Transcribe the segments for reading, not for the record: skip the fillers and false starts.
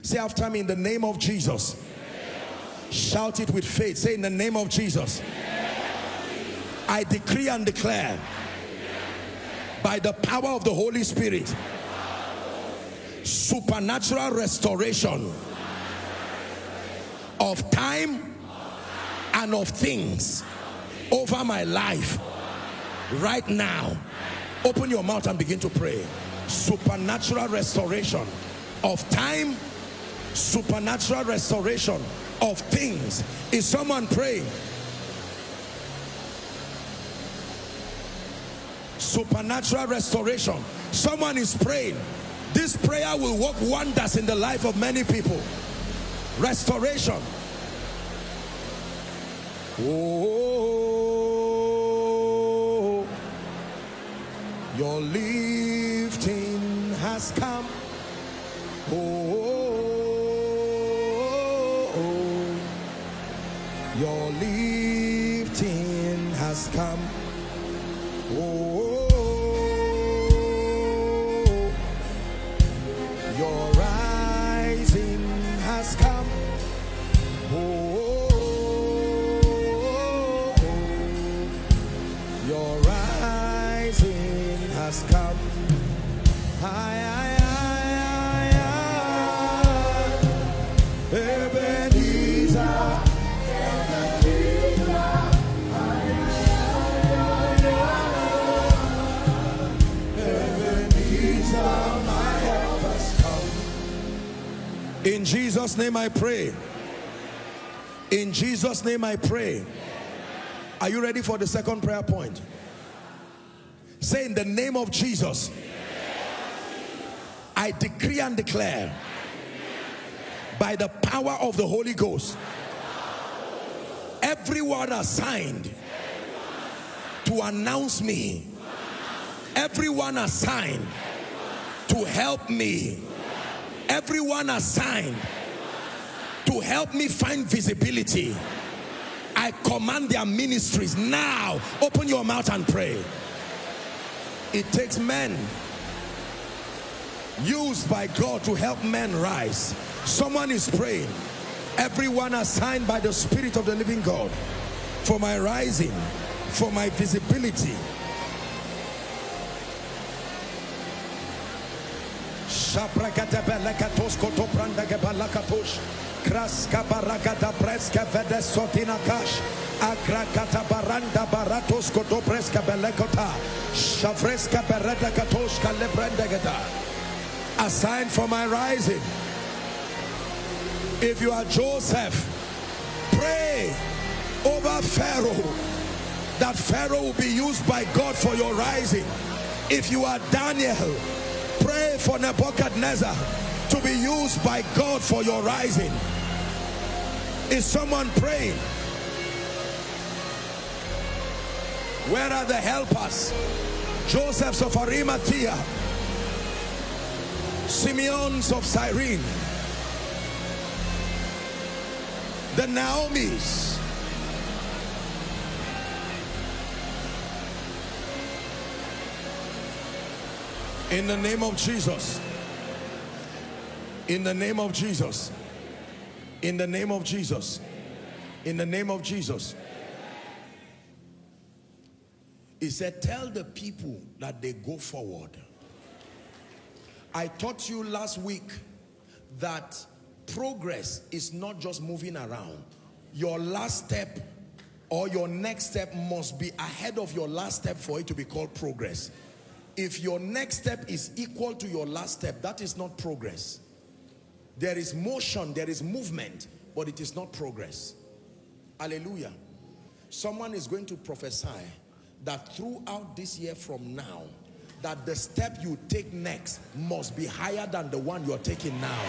Say after me, in the name of Jesus. Shout it with faith. Say, in the name of Jesus. I decree and declare by the power of the Holy Spirit, supernatural restoration of time and of things over my life right now. Open your mouth and begin to pray. Supernatural restoration of time, supernatural restoration of things. Is someone praying? Supernatural restoration. Someone is praying. This prayer will work wonders in the life of many people. Restoration. Oh, your lifting has come. Oh, your lifting has come. Oh, your rising has come. Oh, your rising has come. Ebenezer. In Jesus' name I pray. In Jesus' name I pray. Are you ready for the second prayer point? Say, in the name of Jesus, I decree and declare by the power of the Holy Ghost, everyone assigned to announce me, everyone assigned to help me, everyone assigned to help me find visibility, I command their ministries now. Open your mouth and pray. It takes men used by God to help men rise. Someone is praying. Everyone assigned by the Spirit of the living God for my rising, for my visibility. Kraska baragada preska vedesotina kash agrakata baranda baratos koto preska belekota shavreska bereda katoshka lebrendegeda. Assigned for my rising. If you are Joseph, pray over Pharaoh that Pharaoh will be used by God for your rising. If you are Daniel, pray for Nebuchadnezzar to be used by God for your rising. Is someone praying? Where are the helpers? Josephs of Arimathea, Simeons of Cyrene, the Naomis. In the name of Jesus. In the name of Jesus. In the name of Jesus. In the name of Jesus. He said, tell the people that they go forward. I taught you last week that progress is not just moving around. Your last step or your next step must be ahead of your last step for it to be called progress. If your next step is equal to your last step, that is not progress. There is motion, there is movement, but it is not progress. Hallelujah. Someone is going to prophesy that throughout this year from now, that the step you take next must be higher than the one you're taking now.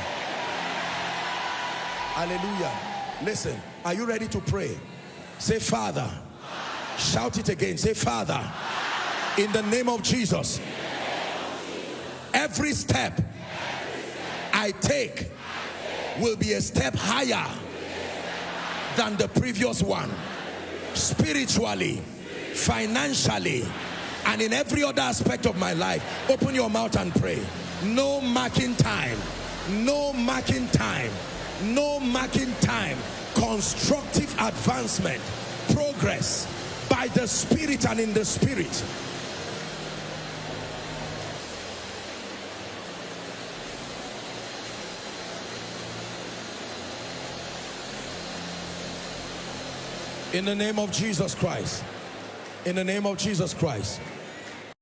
Hallelujah. Listen, are you ready to pray? Say, Father. Shout it again. Say, Father, in the name of Jesus, every step I take will be a step higher than the previous one, spiritually, financially, and in every other aspect of my life. Open your mouth and pray. No marking time, No marking time. No marking time. Constructive advancement. Progress by the Spirit and in the Spirit. In the name of Jesus Christ. In the name of Jesus Christ.